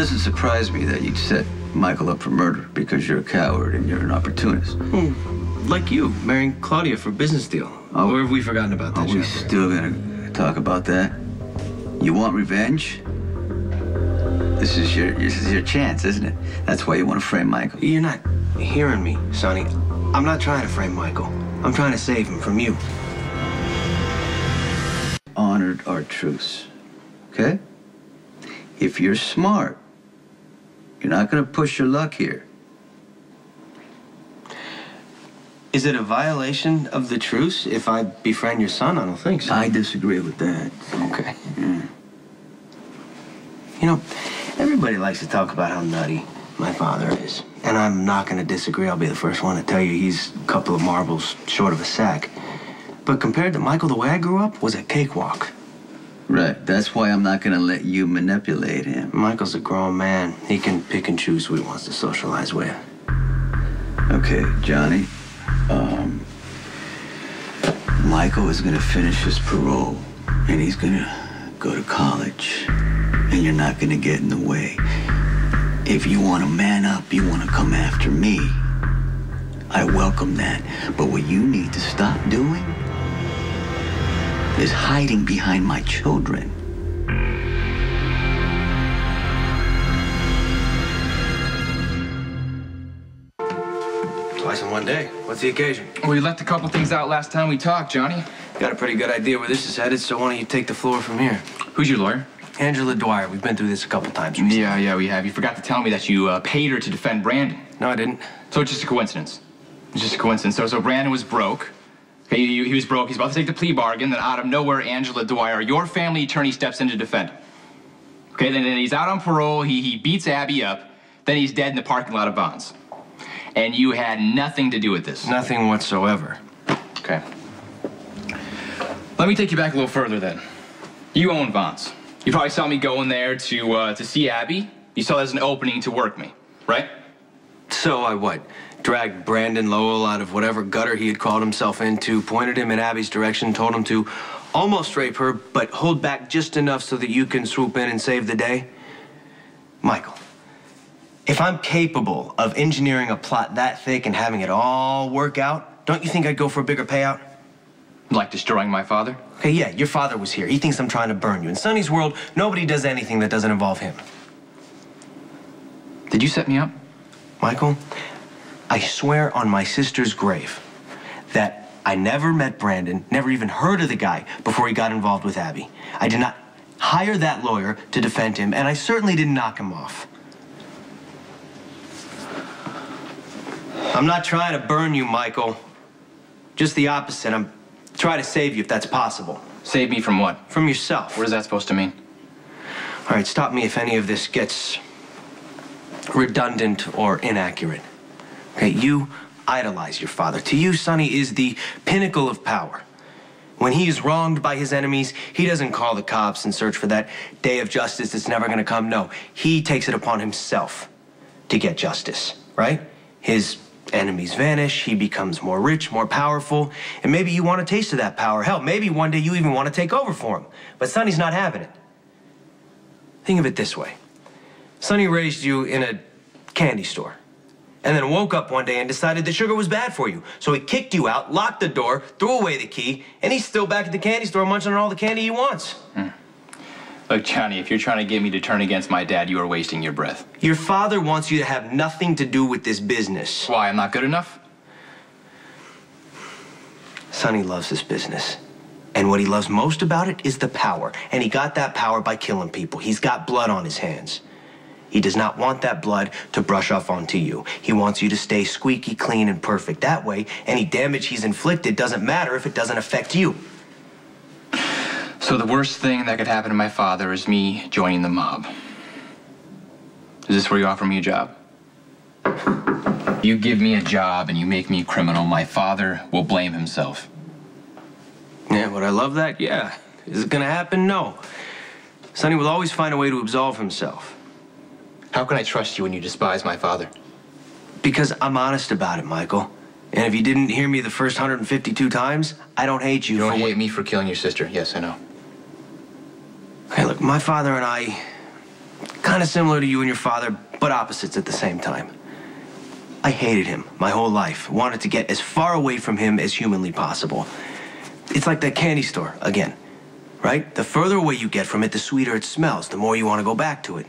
doesn't surprise me that you'd set Michael up for murder because you're a coward and you're an opportunist. Like you, marrying Claudia for a business deal. Or have we forgotten about that? Are we still gonna talk about that? You want revenge? This is your chance, isn't it? That's why you want to frame Michael. You're not hearing me, Sonny. I'm not trying to frame Michael. I'm trying to save him from you. Honored our truce, okay? If you're smart, you're not gonna push your luck here. Is it a violation of the truce if I befriend your son? I don't think so. I disagree with that. Okay. Yeah. You know, everybody likes to talk about how nutty my father is. And I'm not going to disagree. I'll be the first one to tell you he's a couple of marbles short of a sack. But compared to Michael, the way I grew up was a cakewalk. Right. That's why I'm not going to let you manipulate him. Michael's a grown man. He can pick and choose who he wants to socialize with. Okay, Johnny. Michael is going to finish his parole, and he's going to go to college, and you're not going to get in the way. If you want to man up, you want to come after me, I welcome that. But what you need to stop doing is hiding behind my children. Twice in one day. What's the occasion? We left a couple things out last time we talked, Johnny. Got a pretty good idea where this is headed, so why don't you take the floor from here? Who's your lawyer? Angela Dwyer. We've been through this a couple times recently. Yeah, we have. You forgot to tell me that you paid her to defend Brandon. No, I didn't. So it's just a coincidence. It's just a coincidence. So Brandon was broke. Okay, he was broke. He's about to take the plea bargain. Then out of nowhere, Angela Dwyer, your family attorney, steps in to defend him. Okay, then he's out on parole. He beats Abby up. Then he's dead in the parking lot of Vons. And you had nothing to do with this. Nothing whatsoever. Okay. Let me take you back a little further then. You own Vons. You probably saw me going there to see Abby. You saw there's an opening to work me, right? So I what? Dragged Brandon Lowell out of whatever gutter he had crawled himself into, pointed him in Abby's direction, told him to almost rape her, but hold back just enough so that you can swoop in and save the day? Michael, if I'm capable of engineering a plot that thick and having it all work out, don't you think I'd go for a bigger payout? Like destroying my father? Okay, yeah, your father was here. He thinks I'm trying to burn you. In Sonny's world, nobody does anything that doesn't involve him. Did you set me up? Michael, I swear on my sister's grave that I never met Brandon, never even heard of the guy before he got involved with Abby. I did not hire that lawyer to defend him, and I certainly didn't knock him off. I'm not trying to burn you, Michael. Just the opposite. I'm trying to save you if that's possible. Save me from what? From yourself. What is that supposed to mean? All right, stop me if any of this gets redundant or inaccurate. Okay, you idolize your father. To you, Sonny is the pinnacle of power. When he is wronged by his enemies, he doesn't call the cops and search for that day of justice that's never going to come. No, he takes it upon himself to get justice, right? His enemies vanish, he becomes more rich, more powerful, and maybe you want a taste of that power. Hell, maybe one day you even want to take over for him. But Sonny's not having it. Think of it this way. Sonny raised you in a candy store, and then woke up one day and decided that sugar was bad for you. So he kicked you out, locked the door, threw away the key, and he's still back at the candy store munching on all the candy he wants. Look, Johnny, if you're trying to get me to turn against my dad, you are wasting your breath. Your father wants you to have nothing to do with this business. Why, I'm not good enough? Sonny loves this business. And what he loves most about it is the power. And he got that power by killing people. He's got blood on his hands. He does not want that blood to brush off onto you. He wants you to stay squeaky clean and perfect. That way, any damage he's inflicted doesn't matter if it doesn't affect you. So the worst thing that could happen to my father is me joining the mob. Is this where you offer me a job? You give me a job and you make me a criminal, my father will blame himself. Yeah, would I love that? Yeah. Is it gonna happen? No. Sonny will always find a way to absolve himself. How can I trust you when you despise my father? Because I'm honest about it, Michael. And if you didn't hear me the first 152 times, I don't hate you. You don't hate me for killing your sister. Yes, I know. Hey, look, my father and I kind of similar to you and your father, but opposites at the same time. I hated him my whole life, wanted to get as far away from him as humanly possible. It's like that candy store again, right? The further away you get from it, the sweeter it smells, the more you want to go back to it.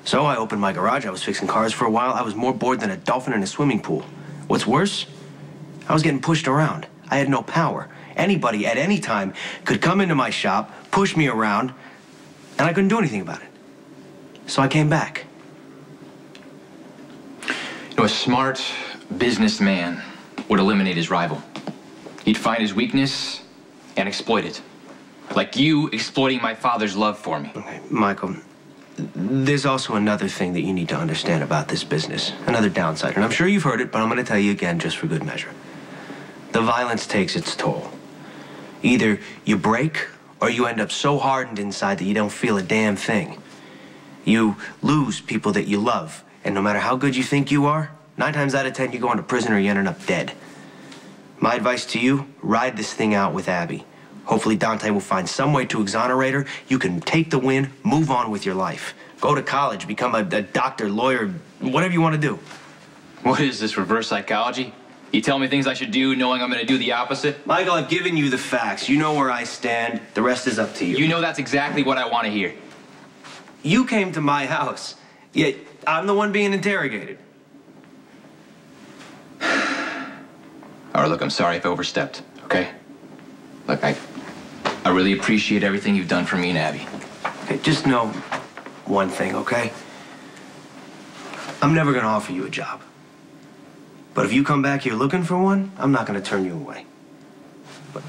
So I opened my garage, I was fixing cars for a while, I was more bored than a dolphin in a swimming pool. What's worse? I was getting pushed around. I had no power. Anybody at any time could come into my shop, push me around, and I couldn't do anything about it. So I came back. You know, a smart businessman would eliminate his rival. He'd find his weakness and exploit it. Like you exploiting my father's love for me. Okay, Michael, there's also another thing that you need to understand about this business. Another downside. And I'm sure you've heard it, but I'm going to tell you again just for good measure. The violence takes its toll. Either you break or you end up so hardened inside that you don't feel a damn thing. You lose people that you love. And no matter how good you think you are, 9 times out of 10 you're going to prison or you're ending up dead. My advice to you, ride this thing out with Abby. Hopefully Dante will find some way to exonerate her. You can take the win, move on with your life. Go to college, become a doctor, lawyer, whatever you want to do. What is this, reverse psychology? You tell me things I should do knowing I'm going to do the opposite? Michael, I've given you the facts. You know where I stand. The rest is up to you. You know that's exactly what I want to hear. You came to my house, yet I'm the one being interrogated. All right, look, I'm sorry if I overstepped, okay? Look, I really appreciate everything you've done for me and Abby. Okay, just know one thing, okay? I'm never going to offer you a job. But if you come back here looking for one, I'm not going to turn you away. But